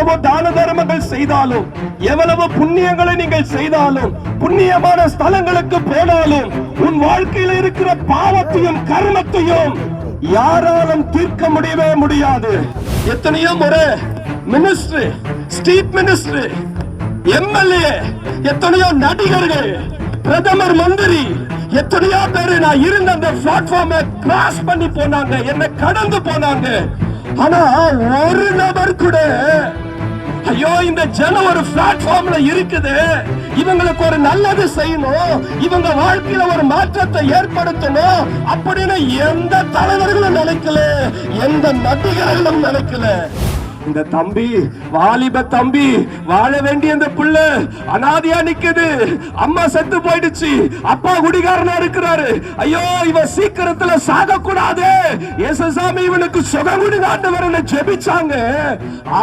எவ்வளவு தான தர்மங்கள் செய்தாலும், எவ்வளவு புண்ணியங்களை நீங்கள் செய்தாலும், புண்ணியமான ஸ்தலங்களுக்கு போனாலும், உன் வாழ்க்கையில் இருக்கிற பாவத்தையும் கர்மத்தையும் யாராலும் தீர்க்க முடியவே முடியாது. எத்தனையோ முறை மினிஸ்டர், ஸ்ட்ரீட் மினிஸ்டர், எம்எல்ஏ, எத்தனையோ நடிகர்கள், பிரதமர், மந்திரி, எத்தனையோ பேரு நான் இருந்த அந்த பிளாட்ஃபார்மை கிராஸ் பண்ணி போனாங்க, என்ன கடந்து போனாங்க. ஆனா ஒரு நபர் கூட ஐயோ இந்த ஜனம் ஒரு பிளாட்ஃபார்ம்ல இருக்குது, இவங்களுக்கு ஒரு நல்லது செய்யணும், இவங்க வாழ்க்கையில ஒரு மாற்றத்தை ஏற்படுத்தணும் அப்படின்னு எந்த தலைவர்களும் நினைக்கல, எந்த நடிகர்களும் நினைக்கல. இந்த தம்பி, வாலிப தம்பி, வாழ வேண்டிய இந்த பிள்ளை அனாதையா நிக்குது. அம்மா செத்து போயிடுச்சு, அப்பா குடிகாரனா இருக்கிறாரு. ஐயோ இவன் சீக்கிரத்துல சாக கூடாது, இயேசுசாமி இவனுக்கு சுகம் கொடுங்க ஜெபிச்சாங்க.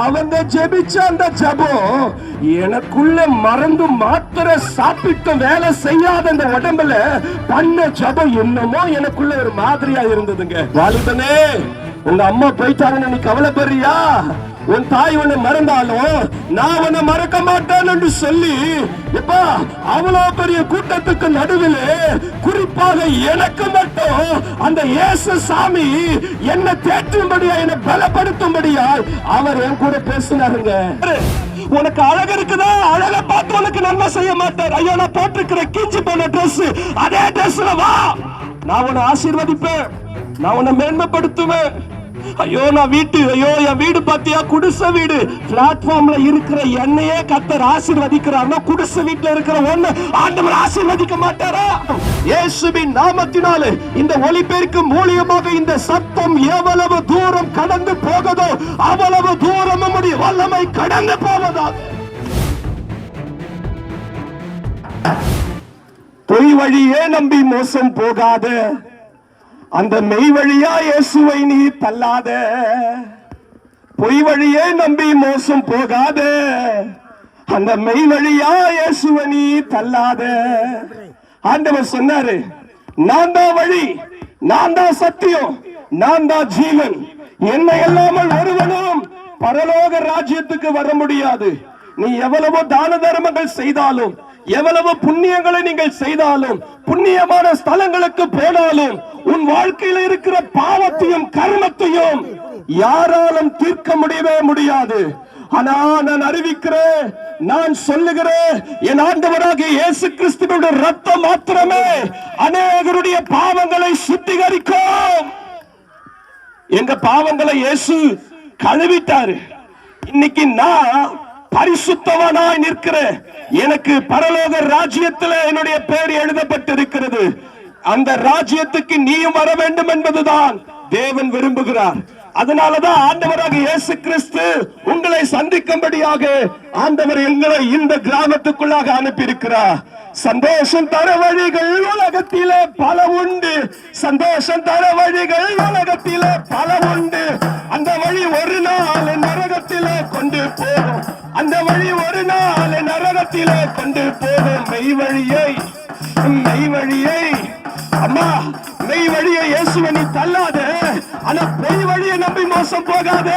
அவங்க ஜெபிச்ச அந்த ஜெபம் எனக்குள்ள மறந்து மாத்திரை சாப்பிட்டு வேலை செய்யாத அந்த உடம்புல பண்ண ஜெபம் என்னமோ எனக்குள்ள ஒரு மாதிரியா இருந்ததுங்க. வாலிபனே, உங்க அம்மா போயிட்டாங்கன்னு நீ கவலைப்படுறியா? உன் தாய் உன்னை மறந்தாலும் நான் உன்னை மறக்க மாட்டேன் என்று சொல்லி இப்ப அவ்வளவு பெரிய கூட்டத்துக்கு நடுவில் குறிப்பாக எனக்கு மட்டும் அந்த இயேசு சாமி என்ன தேற்றும்படியா, என்னை பலப்படுத்தும்படியா அவர் என் கூட பேசினாருங்க. உனக்கு அழகு இருக்குதா, அழகை பார்த்து உனக்கு நன்மை செய்ய மாட்டார். ஐயோ நான் போட்டிருக்கிற கிஞ்சி போன டிரெஸ், அதே டிரெஸ்ல வா, நான் உன்னை ஆசீர்வதிப்பேன், நான் உன்னை மேன்மைப்படுத்துவேன். ஐயோ நான் ஐயோ என் வீடு பாத்தியா, குடிசை வீடு, பிளாட்ஃபார்ம்ல இருக்கிற என்னையே கர்த்தர் ஆசீர்வதிக்கிறார்னா குடிசை வீட்டுல இருக்கிற ஒண்ணு ஆண்டவர் ஆசீர்வதிக்க மாட்டாரா? இயேசுவின் நாமத்தினாலே இந்த ஒளிபெருக்கு மூலியமாக இந்த சத்தம் எவ்வளவு தூரம் கடந்து போகுதோ அவ்வளவு தூரம் நம்முடைய வல்லமை கடந்து போவதா. பொய் வழியே நம்பி மோசம் போகாத, அந்த மெய் வழியா இயேசுவை நீ தள்ளாத. பொய் வழியே நம்பி மோசம் போகாத, அந்த மெய் வழியா இயேசுவை நீ தள்ளாத. ஆண்டவர் சொன்னாரு, நான் தான் வழி, நான் தான் சத்தியம், நான் தான் ஜீவன், என்னை இல்லாமல் ஒருவனும் பரலோக ராஜ்யத்துக்கு வர முடியாது. நீ எவ்வளவோ தான தர்மங்கள் செய்தாலும், எவ்வளவு புண்ணியங்களை நீங்கள் செய்தாலும், புண்ணியமான ஸ்தலங்களுக்கு போனாலும், உன் வாழ்க்கையில் இருக்கிற பாவத்தையும் கர்மத்தையும் யாராலும் தீர்க்க முடியவே முடியாது. ஆனா நான் அறிவிக்கிறேன், நான் சொல்லுகிறேன், என் ஆண்டவராகிய இயேசு கிறிஸ்துவினுடைய ரத்தம் மாத்திரமே அநேகருடைய பாவங்களை சுத்திகரிக்கும். எங்க பாவங்களை இயேசு கழுவிட்டாரு. இன்னைக்கு நான் பரிசுத்தவனாய் நிற்கிறேன். எனக்கு பரலோக ராஜ்யத்தில் என்னுடைய பெயர் எழுதப்பட்டிருக்கிறது. அந்த ராஜ்யத்துக்கு நீயும் வர வேண்டும் என்பதுதான் தேவன் விரும்புகிறார். அதனாலதான் ஆண்டவராக இயேசு கிறிஸ்து உங்களை சந்திக்கும்படியாக ஆண்டவர் எங்களை இந்த கிராமத்துக்குள்ளாக அனுப்பியிருக்கிறார். சந்தோஷம் தர வழிகள் உலகத்திலே பல உண்டு, சந்தோஷம் தர வழிகள் உலகத்திலே பல உண்டு. அந்த வழி ஒரு நாள் நரகத்திலே கொண்டு போகும், அந்த வழி ஒரு நாள் நரகத்திலே கொண்டு போகும். மெய் வழியை, மெய் வழியை, அம்மா மெய் வழியை இயேசுவை நீ தள்ளாத. ஆனா பொய் வழியை நம்பி மோசம் போகாத,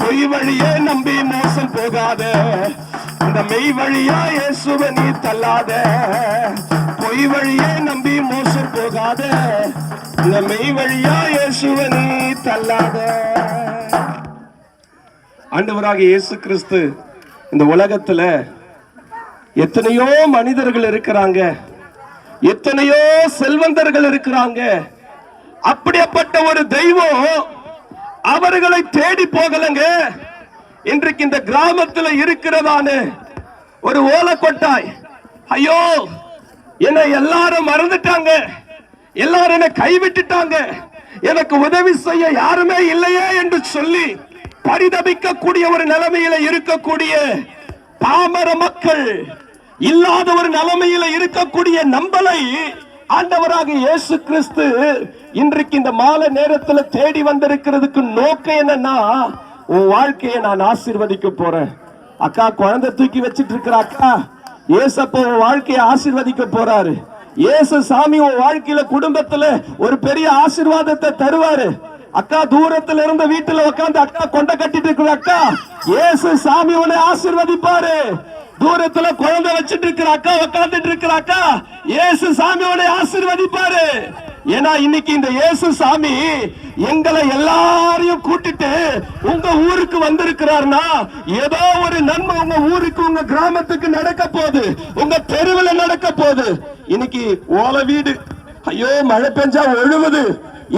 பொய் வழியை நம்பி மோசம் போகாத. அந்த மெய் வழியா இயேசுவை நீ தள்ளாத, பொய் வழியை நம்பி மோசம் போகாத. அந்த மெய் வழியா இயேசுவை நீ தள்ளாத. ஆண்டவராக இயேசு கிறிஸ்து இந்த உலகத்துல எத்தனையோ மனிதர்கள் இருக்கிறாங்க, எத்தனையோ செல்வந்தர்கள் இருக்கிறாங்க. அப்படிப்பட்ட ஒரு தெய்வம் அவர்களை தேடி போகலங்க. இன்றைக்கு இந்த கிராமத்தில் இருக்கிறதான ஒரு ஓலக்கொட்டாய், ஐயோ என்னை எல்லாரும் மறந்துட்டாங்க, எல்லாரும் என்னை கைவிட்டுட்டாங்க, எனக்கு உதவி செய்ய யாருமே இல்லையே என்று சொல்லி பரிதபிக்க கூடிய ஒரு நிலைமையில இருக்கக்கூடிய பாமர மக்கள், இல்லாத ஒரு நிலைமையில இருக்கக்கூடிய நம்மளை ஆண்டவராக இயேசு கிறிஸ்து இன்றைக்கு இந்த மாலை நேரத்தில் தேடி வந்திருக்கிறதுக்கு நோக்கம் என்னன்னா, உன் வாழ்க்கையை நான் ஆசீர்வதிக்க போறேன். அக்கா குழந்தை தூக்கி வச்சிட்டு இருக்கிற அக்கா, ஏசப்பா உன் வாழ்க்கையை ஆசீர்வதிக்க போறாரு. இயேசு சாமி உன் வாழ்க்கையில குடும்பத்துல ஒரு பெரிய ஆசீர்வாதத்தை தருவாரு. அக்கா தூரத்துல இருந்த வீட்டுல உட்காந்து அக்கா கொண்ட கட்டிட்டு இருக்கிற அக்கா, இயேசு சாமி உன்னை ஆசீர்வதிப்பாரு. தூரத்துல குழந்தை வச்சிட்டு இருக்கிற அக்கா உட்கார்ந்துட்டு இருக்கிற அக்கா, இயேசு சாமி உன்னை ஆசீர்வதிப்பாரு. ஏன்னா இன்னைக்கு இந்த இயேசு சாமி எங்களை எல்லாரையும் கூட்டிட்டு உங்க ஊருக்கு வந்திருக்கிறார்னா ஏதோ ஒரு நன்மை உங்க ஊருக்கு, உங்க கிராமத்துக்கு நடக்க போகுது, உங்க தெருவில் நடக்க போகுது. இன்னைக்கு ஓலை வீடு, ஐயோ மழை பெஞ்சா ஒழுகுது,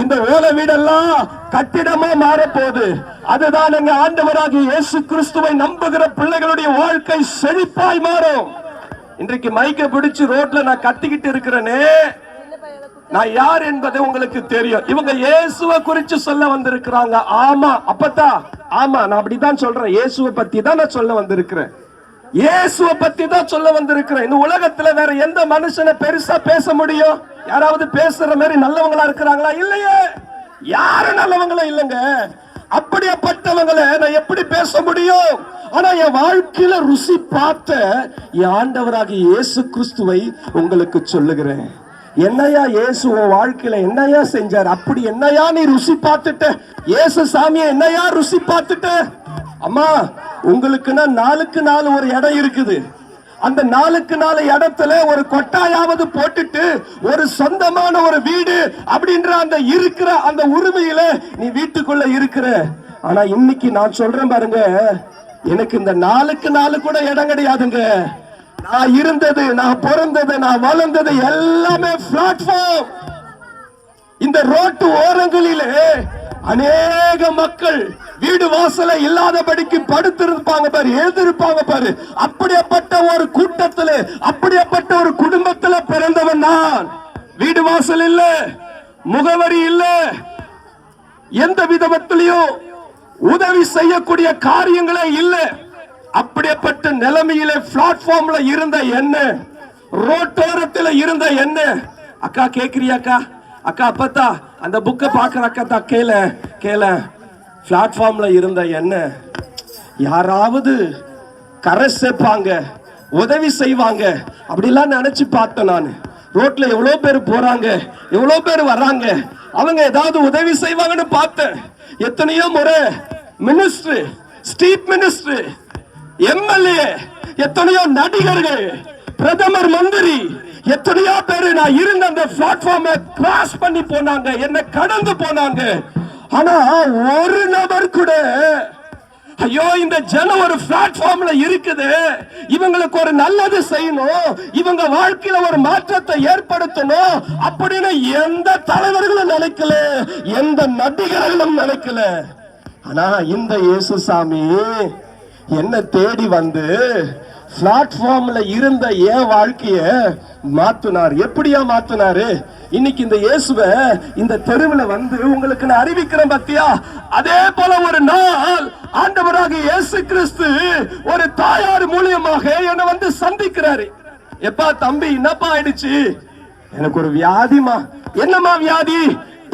இந்த ஓலை வீடெல்லாம் கட்டிடமா மாற போகுது. அதுதான் எங்க ஆண்டவராகிய இயேசு கிறிஸ்துவை நம்புகிற பிள்ளைகளுடைய வாழ்க்கை செழிப்பாய் மாறும். இன்றைக்கு மைக்க பிடிச்சு ரோட்ல நான் கத்திக்கிட்டு இருக்கிறேனே, நான் யார் என்பது உங்களுக்கு தெரியும். இவங்க இயேசுவை குறித்து சொல்ல வந்திருக்கிறாங்க. ஆமா அப்பத்தா, ஆமா நான் அப்படிதான் சொல்றேன். இயேசுவை பத்தி தான் நான் சொல்ல வந்திருக்கிறேன். இயேசுவை பத்தி தான் சொல்ல வந்திருக்கிறேன். இந்த உலகத்துல வேற எந்த மனுஷனை பெருசா பேச முடியும்? யாராவது பேசுற மாதிரி நல்லவங்களா இருக்கிறாங்களா? இல்லையே, யாரும் நல்லவங்களா இல்லைங்க. அப்படிப்பட்டவங்களை நான் எப்படி பேச முடியும்? ஆனா என் வாழ்க்கையில ருசி பார்த்த என் ஆண்டவராகிய இயேசு கிறிஸ்துவை உங்களுக்கு சொல்லுகிறேன். என்னையா இயேசு உன் வாழ்க்கையில என்னையா செஞ்சார்? அப்படி என்னையா நீ ருசி பார்த்துட்ட? இயேசு சாமியை என்னையா ருசி பார்த்துட்ட? அம்மா, உங்களுக்குன்னா 4க்கு 4 ஒரு இடம் இருக்குது. அந்த 4க்கு 4 இடத்துல ஒரு கொட்டாயாவது போட்டுட்டு ஒரு சொந்தமான ஒரு வீடு அப்படின்ற அந்த இருக்கிற அந்த உரிமையில நீ வீட்டுக்குள்ள இருக்கிற. ஆனா இன்னைக்கு நான் சொல்றேன் பாருங்க, எனக்கு இந்த 4க்கு 4 கூட இடம் கிடையாதுங்க. நான் இருந்தது, நான் பிறந்தது, நான் வளர்ந்தது எல்லாமே பிளாட்ஃபார்ம். இந்த ரோட்டு ஓரங்களிலே அநேக மக்கள் வீடு வாசல இல்லாதபடிக்கு படுத்திருப்பாங்க பாரு, எழுதிருப்பாங்க பாரு. அப்படிப்பட்ட ஒரு கூட்டத்தில், அப்படிப்பட்ட ஒரு குடும்பத்தில் பிறந்தவன் நான். வீடு வாசல் இல்ல, முகவரி இல்ல, எந்த விதத்திலையும் உதவி செய்யக்கூடிய காரியங்களே இல்ல. அப்படிப்பட்ட நிலைமையில பிளாட்ஃபார்ம்ல இருந்த என்ன, ரோட்டோரத்தில் இருந்த என்ன. அக்கா கேக்குறியாக்கா? அக்கா அப்பத்தா அந்த புக்கை பாக்குற அக்கா கேள கேள. பிளாட்ஃபார்ம்ல இருந்த என்ன யாராவது கரை சேர்ப்பாங்க, உதவி செய்வாங்க அப்படிலாம் நினைச்சு பார்த்தேன் நான். ரோட்ல எவ்வளவு பேர் போறாங்க, எவ்வளவு பேர் வர்றாங்க, அவங்க ஏதாவது உதவி செய்வாங்கன்னு பார்த்தேன். எத்தனையோ முறை மினிஸ்டர், ஸ்ட்ரீட் மினிஸ்டர், எம்எல்ஏ, எத்தனையோ நடிகர்கள், பிரதமர், மந்திரி, எத்தனையோ பேரு நான் இருந்த அந்த பிளாட்ஃபார்மை கிராஸ் பண்ணி போனாங்க, என்ன கடந்து போனாங்க. ஆனா ஒரு நபர் கூட ஐயோ இந்த ஜனம் ஒரு பிளாட்ஃபார்ம்ல இருக்குது, இவங்களுக்கு ஒரு நல்லது செய்யணும், இவங்க வாழ்க்கையில ஒரு மாற்றத்தை ஏற்படுத்தணும் அப்படின்னு எந்த தலைவர்களும் நினைக்கல, எந்த நடிகர்களும் நினைக்கல. ஆனா இந்த இயேசு சாமி என்ன தேடி வந்து பிளாட்ஃபார்ம்ல இருந்த என் வாழ்க்கைய மாத்துனார். எப்படியா மாத்துனாரு? இன்னைக்கு இந்த இயேசுவை இந்த தெருவில் வந்து உங்களுக்கு நான் அறிவிக்கிறேன் பத்தியா. அதே போல ஒரு நாள் ஆண்டவராக இயேசு கிறிஸ்து ஒரு தாயார் மூலியமாக என்னை வந்து சந்திக்கிறாரு. எப்பா தம்பி என்னப்பா ஆயிடுச்சு? எனக்கு ஒரு வியாதிமா. என்னமா வியாதி?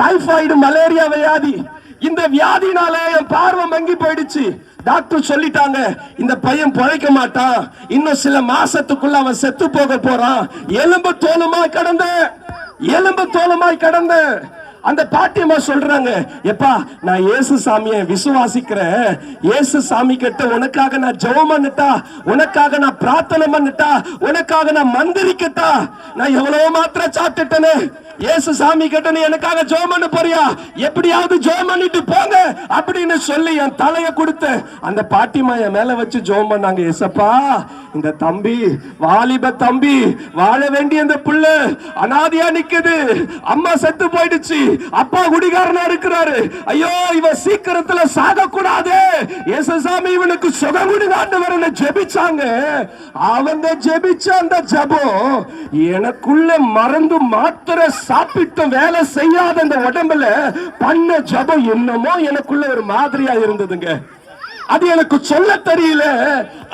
டைபாய்டு, மலேரியா வியாதி. இந்த வியாதினால என் பார்வை மங்கி போயிடுச்சு. டாக்டர் சொல்லிட்டாங்க, இந்த பையன் பிழைக்க மாட்டான், இன்னும் சில மாசத்துக்குள்ள அவன் செத்து போக போறான். எலும்பு தோலுமாய் கடந்த, எலும்பு தோலுமாய் கடந்த அந்த பாட்டியம்மா சொல்றாங்க, எப்பா நான் இயேசு சாமியை விசுவாசிக்கிறேன், இயேசு சாமி கிட்ட உனக்காக நான் ஜெபம் பண்ணட்டா, உனக்காக நான் பிரார்த்தனை பண்ணட்டா, உனக்காக நான் மந்திரிக்கட்டா? நான் எவ்வளவு மாத்திரை சாப்பிட்டுட்டேன்னு இயேசு சாமி கிட்ட நீ எனக்காக ஜெபம் பண்ண போறியா? எப்படியாவது ஜெபம் பண்ணிட்டு போங்க அப்படின்னு சொல்லி என் தலையை கொடுத்து அந்த பாட்டிமா என் மேல வச்சு ஜெபம் பண்ணாங்க. ஏசப்பா இந்த தம்பி, வாலிப தம்பி, வாழ வேண்டிய இந்த பிள்ளை அனாதையா நிக்குது, அம்மா செத்து போயிடுச்சு, அப்பா குடிகாரனா இருக்கிறாரு, ஐயோ இவன் சீக்கிரத்துல சாக கூடாது, இயேசு சாமி இவனுக்கு சுகம் கொடுங்க ஜெபிச்சாங்க. அவங்க ஜெபிச்ச அந்த ஜெபம் எனக்குள்ள மறந்து மாத்திர சாப்பிட்டு வேலை செய்யாத அந்த உடம்புல பண்ண ஜெபம் என்னமோ எனக்குள்ள ஒரு மாதிரியா இருந்ததுங்க. அது எனக்கு சொல்ல தெரியல.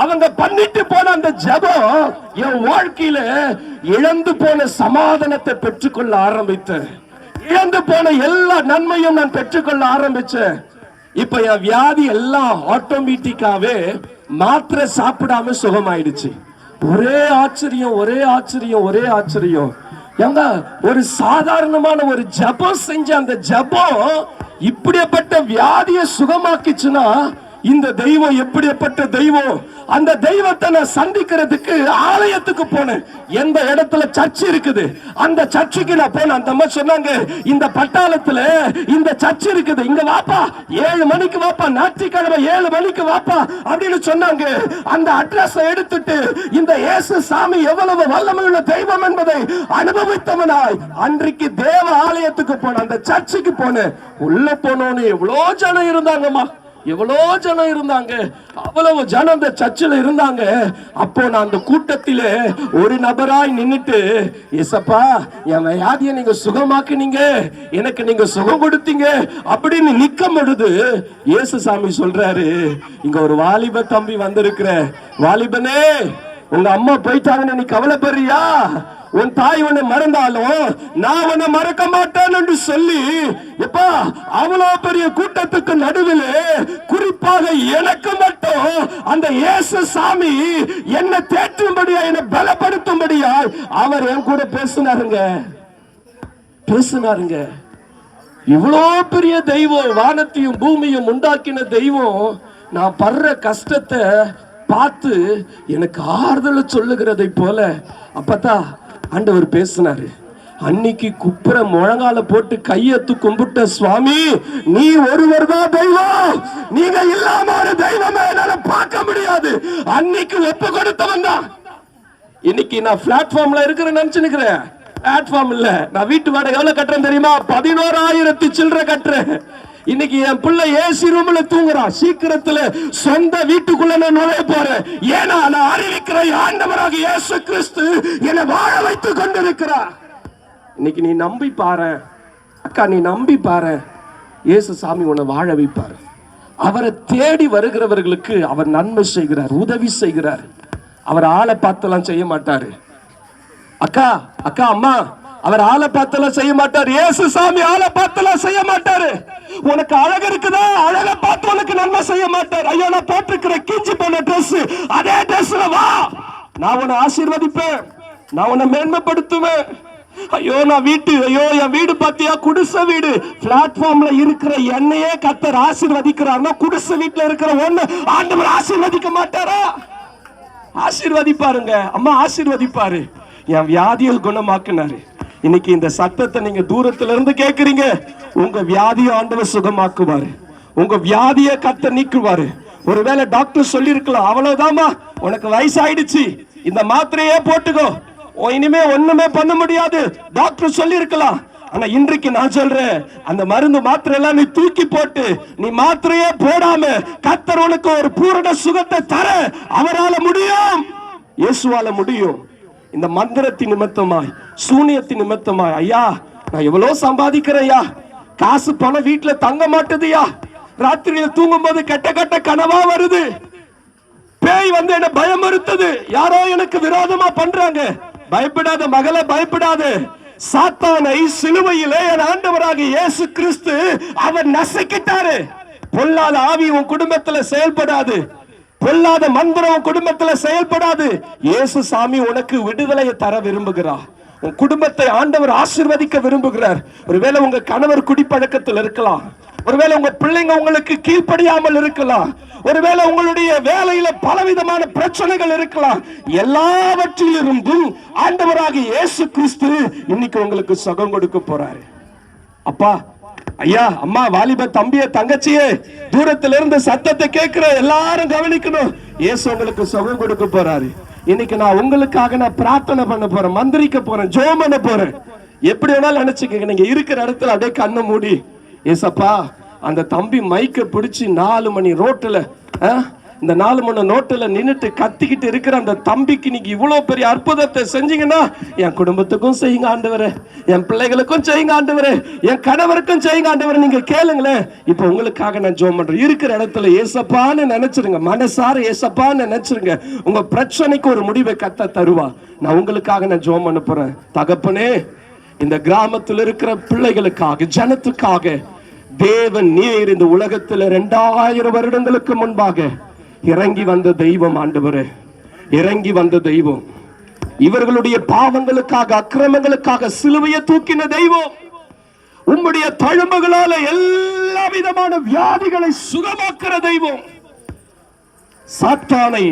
அவங்க பண்ணிட்டு போன அந்த ஜெபம் என் வாழ்க்கையில இழந்து போன சமாதானத்தை பெற்றுக்கொள்ள ஆரம்பித்தேன். இழந்து போன எல்லா நன்மையும் நான் பெற்றுக்கொள்ள ஆரம்பிச்சேன். இப்ப என் வியாதி எல்லாம் ஆட்டோமேட்டிக்காவே மாத்திரை சாப்பிடாம சுகமாயிடுச்சு. ஒரே ஆச்சரியம், ஒரே ஆச்சரியம், ஒரே ஆச்சரியம். ஒரு சாதாரணமான ஒரு ஜெபம் செஞ்ச அந்த ஜெபம் இப்படிப்பட்ட வியாதியை சுகமாக்கிச்சுன்னா இந்த தெய்வம் எப்படிப்பட்ட தெய்வம்? அந்த தெய்வத்தை நான் சந்திக்கிறதுக்கு ஆலயத்துக்கு போனேன். எந்த இடத்துல சர்ச் இருக்குது அந்த சர்ச்சுக்கு நான் போனேன். அந்த அம்மா சொன்னாங்க, இந்த பட்டாளத்துல இந்த சர்ச் இருக்குது, இங்க வாப்பா, 7 மணிக்கு வாப்பா, ஞாயிற்றுக்கிழமை 7 மணிக்கு வாப்பா அப்படின்னு சொன்னாங்க. அந்த அட்ரஸ் எடுத்துட்டு இந்த இயேசு சாமி எவ்வளவு வல்லமையுள்ள தெய்வம் என்பதை அனுபவித்தவனாய் அன்றைக்கு தேவ ஆலயத்துக்கு போனேன், அந்த சர்ச்சுக்கு போனேன். உள்ள போனோன்னு எவ்வளோ ஜனம் இருந்தாங்கம்மா, எவ்வளோ ஜனம் இருந்தாங்க, அவ்வளவு ஜனம் அந்த சர்ச்சில் இருந்தாங்க. அப்போ நான் அந்த கூட்டத்திலே ஒரு நபராய் நின்னுட்டு, ஏசப்பா என் வியாதியை நீங்க சுகமாக்குனீங்க, எனக்கு நீங்க சுகம் கொடுத்தீங்க அப்படின்னு நிக்கும் பொழுது இயேசு சாமி சொல்றாரு, இங்க ஒரு வாலிப தம்பி வந்திருக்கிற, வாலிபனே உங்க அம்மா போயிட்டாங்கன்னு நீ கவலைப்படுறியா? உன் தாய் உன்னை மறந்தாலும் நான் உன்னை மறக்க மாட்டேன் என்று சொல்லி, எப்பா அவ்வளவு பெரிய கூட்டத்துக்கு நடுவில் குறிப்பாக எனக்கு மட்டும் அந்த இயேசு சாமி என்னை தேற்றும்படியா, என்னை பலப்படுத்தும்படியா அவர் என் கூட பேசினாருங்க. இவ்வளோ பெரிய தெய்வம், வானத்தையும் பூமியும் உண்டாக்கின தெய்வம் நான் படுற கஷ்டத்தை பார்த்து எனக்கு ஆறுதல் சொல்லுகிறதை போல அப்பதான் ஆண்டவர் பேசினாரு. அன்னைக்கு குப்புற முழங்கால போட்டு கையெத்து கும்பிட்ட, சுவாமி நீ ஒருவர் தான் தெய்வம், நீங்க இல்லாம ஒரு தெய்வமே என்னால பார்க்க முடியாது. அன்னைக்கு ஒப்பு கொடுத்தவன் தான். இன்னைக்கு நான் பிளாட்ஃபார்ம்ல இருக்கிறேன் நினைச்சுக்கிறேன். பிளாட்ஃபார்ம் இல்ல, நான் வீட்டு வாடகை எவ்வளவு கட்டுறேன் தெரியுமா? 11,000 சில்லறை கட்டுறேன். இன்னைக்கு என் பிள்ளை ஏசி ரூம்ல தூங்குறான். சீக்கிரத்துல சொந்த வீட்டுக்குள்ள நான் நுழைய போறேன். ஏன்னா நான் அறிவிக்கிற ஆண்டவராக இயேசு கிறிஸ்து என்னை வாழ வைத்துக் கொண்டிருக்கிறார். இன்னைக்கு நீ நம்பி பாரு அக்கா, நீ நம்பி பாரு, இயேசு சாமி உன்னை வாழ வைப்பார். அவரை தேடி வருகிறவர்களுக்கு அவர் நன்மை செய்கிறார், உதவி செய்கிறார். அவர் ஆளை பார்த்தெல்லாம் செய்ய மாட்டாரு. அக்கா அக்கா அம்மா, அவர் ஆளை பார்த்தெல்லாம் செய்ய மாட்டார். இயேசு சாமி ஆளை பார்த்தெல்லாம் செய்ய மாட்டாரு. உனக்கு அழகு இருக்குதா, அழகை பார்த்து உனக்கு நன்மை செய்ய மாட்டார். ஐயோ நான் போட்டிருக்கிற கிஞ்சி போன ட்ரெஸ், அதே ட்ரெஸ்ல வா, நான் உன்னை ஆசீர்வதிப்பேன், நான் உன்னை மேன்மைப்படுத்துவேன். ஐயோ நான் ஐயோ என் வீடு பாத்தியா, குடிசை வீடு. பிளாட்ஃபார்ம்ல இருக்கிற என்னையே கர்த்தர் ஆசீர்வதிக்கிறார்னா குடிசை வீட்டுல இருக்கிற ஒண்ணு ஆண்டவர் ஆசீர்வதிக்க மாட்டாரா? ஆசீர்வதிப்பாருங்க அம்மா, ஆசீர்வதிப்பாரு. என் வியாதியை குணமாக்குனாரு. இன்னைக்கு இந்த சத்தத்தை நீங்க தூரத்துல இருந்து கேக்குறீங்க, உங்க வியாதியை ஆண்டவர் சுகமாக்குவாரு, உங்க வியாதியை கர்த்தர் நீக்குவாரு. ஒருவேளை டாக்டர் சொல்லி இருக்கலாம், அவ்வளவுதாமா உனக்கு வயசாயிடுச்சு, இந்த மாத்திரையே போட்டுக்கோ, இனிமே ஒண்ணுமே பண்ண முடியாது, டாக்டர் சொல்லி இருக்கலாம். ஆனா இன்றைக்கு நான் சொல்றேன், அந்த மருந்து மாத்திரை எல்லாம் நீ தூக்கி போட்டு, நீ மாத்திரையே போடாம கர்த்தர் உனக்கு ஒரு பூரண சுகத்தை தர அவரால முடியும், இயேசுவால முடியும். இந்த மந்திரத்தின் நிமித்தமாய், சூனியத்தின் நிமித்தமாய், ஐயா நான் எவ்வளவு சம்பாதிக்கிறேன் ஐயா, காசு பணம் வீட்டுல தங்க மாட்டுதுயா, ராத்திரியில தூங்கும் போது கெட்ட கெட்ட கனவா வருது, பேய் வந்து என்ன பயமுறுத்துது, யாரோ எனக்கு விரோதமா பண்றாங்க. பயப்படாத மகளே, பயப்படாத. சாத்தானை சிலுவையிலே என் ஆண்டவராக இயேசு கிறிஸ்து அவர் நசுக்கிட்டாரு. பொல்லாத ஆவி உன் குடும்பத்துல செயல்படாது, பொல்லாத மந்திரம் குடும்பத்துல செயல்படாது. இயேசு சாமி உனக்கு விடுதலையை தர விரும்புகிறார். உன் குடும்பத்தை ஆண்டவர் ஆசீர்வதிக்க விரும்புகிறார். ஒருவேளை உங்க கணவர் குடிப்பழக்கத்தில் இருக்கலாம், ஒருவேளை உங்க பிள்ளைங்க உங்களுக்கு கீழ்ப்படியாமல் இருக்கலாம், ஒருவேளை உங்களுடைய வேலையில பலவிதமான பிரச்சனைகள் இருக்கலாம். எல்லாவற்றிலிருந்தும் ஆண்டவராக இயேசு கிறிஸ்து இன்னைக்கு உங்களுக்கு சுகம் கொடுக்க போறாரு. அப்பா ஐயா அம்மா, வாலிப தம்பிய தங்கச்சியே, தூரத்துல இருந்து சத்தத்தை கேட்கிற எல்லாரும் கவனிக்கணும், இயேசு உங்களுக்கு சுகம் கொடுக்க போறாரு. இன்னைக்கு நான் உங்களுக்காக நான் பிரார்த்தனை பண்ண போறேன், மந்திரிக்க போறேன், ஜெபம் பண்ண போறேன். எப்படி வேணாலும் நினைச்சுக்கங்க, நீங்க இருக்கிற இடத்துல அப்படியே கண்ணை மூடி, ஏசப்பா அந்த தம்பி மைக்க பிடிச்சி 4 மணி ரோட்டுல, இந்த 4 மணி நோட்டுல நின்னுட்டு கத்திக்கிட்டு இருக்கிற அந்த தம்பிக்கு நீங்க இவ்வளவு பெரிய அற்புதத்தை செஞ்சீங்கன்னா, என் குடும்பத்துக்கும் செய்யுங்க ஆண்டவரே, என் பிள்ளைகளுக்கும் செய்யுங்க ஆண்டவரே, என் கணவருக்கும் செய்யுங்க ஆண்டவரே. நீங்க கேளுங்களேன், இப்ப உங்களுக்காக நான் ஜெபம் பண்றேன். இருக்கிற இடத்துல ஏசப்பான்னு நினைச்சிருங்க, மனசார ஏசப்பான்னு நினைச்சிருங்க. உங்க பிரச்சனைக்கு ஒரு முடிவை கத்த தருவா. நான் உங்களுக்காக நான் ஜெபம் பண்ண போறேன். தகப்பனே, இந்த கிராமத்தில் இருக்கிற பிள்ளைகளுக்காக, ஜனத்துக்காக, தேவன் நீர் இந்த உலகத்தில் 2000 வருடங்களுக்கு முன்பாக இறங்கி வந்த தெய்வம் ஆண்டவரே, இறங்கி வந்த தெய்வம், இவர்களுடைய பாவங்களுக்காக, அக்கிரமங்களுக்காக சிலுவையை தூக்கின தெய்வம். உம்முடைய தழும்புகளால எல்லா விதமான வியாதிகளை சுகமாக்குற தெய்வம். சாத்தானை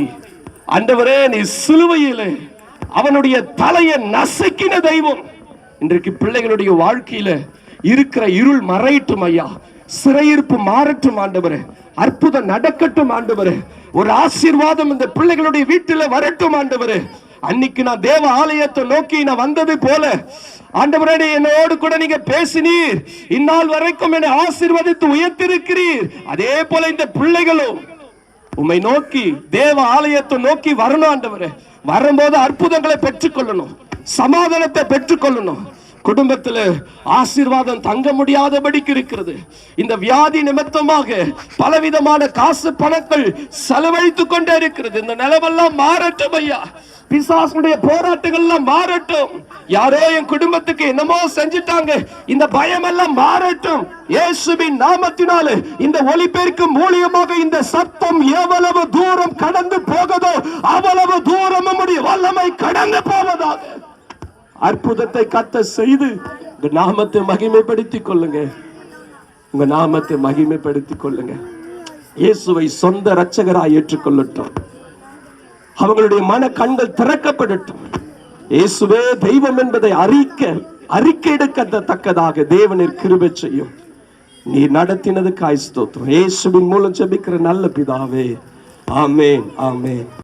ஆண்டவரே நீ சிலுவையிலே அவனுடைய தலையை நசுக்கின தெய்வம். இன்றைக்கு பிள்ளைகளுடைய வாழ்க்கையில இருக்கிற இருள் மறையட்டும் ஐயா, சிறையிருப்பு மாறட்டும் ஆண்டவரே, அற்புதம் நடக்கட்டும் ஆண்டவரே, ஒரு ஆசீர்வாதம் இந்த பிள்ளைகளுடைய வீட்டில வரட்டும் ஆண்டவரே. அன்னைக்கு நான் தேவ ஆலயத்தை நோக்கி நான் வந்தது போல ஆண்டவரே என்னோடு கூட நீங்க பேசினீர், இந்நாள் வரைக்கும் என்னை ஆசீர்வதித்து உயர்த்திருக்கிறீர். அதே போல இந்த பிள்ளைகளும் உம்மை நோக்கி தேவ ஆலயத்தை நோக்கி வரணும் ஆண்டவரே. வரும்போது அற்புதங்களை பெற்றுக்கொள்ளணும், சமாதானத்தை பெற்றுக்கொள்ளணும். குடும்பத்துல ஆசீர்வாதம் தங்க முடியாதபடிக்கு இருக்கிறது. இந்த வியாதி நிமித்தமாக பலவிதமான காசு பணங்கள் செலவழித்துக் கொண்டே இருக்கிறது. இந்த நிலவெல்லாம் மாறட்டும் ஐயா, பிசாசுடைய போராட்டங்கள் எல்லாம் மாறட்டும். யாரோ என் குடும்பத்துக்கு என்னமோ செஞ்சிட்டாங்க, இந்த பயம் எல்லாம் மாறட்டும் இயேசுவின் நாமத்தினாலே. இந்த ஒளிபெருக்கு மூலியமாக இந்த சத்தம் எவ்வளவு தூரம் கடந்து போகுதோ அவ்வளவு தூரம் நம்முடைய வல்லமை கடந்து போவதாக அற்புதத்தை கத்த செய்து உங்க நாமத்தை மகிமைப்படுத்திக் கொள்ளுங்க. உங்க நாமத்தை மகிமைப்படுத்திக் கொள்ளுங்க. இயேசுவை சொந்த இரட்சகராய் ஏற்றுக்கொள்ளட்டும். அவங்களுடைய மன கண்கள் திறக்கப்படட்டும். இயேசுவே தெய்வம் என்பதை அறிக்கை எடுக்கத்தக்கதாக தேவனின் கிருபை செய்யும். நீ நடத்தினதுக்காய் ஸ்தோத்திரம். இயேசுவின் மூலம் ஜெபிக்கிற நல்ல பிதாவே, ஆமென், ஆமென்.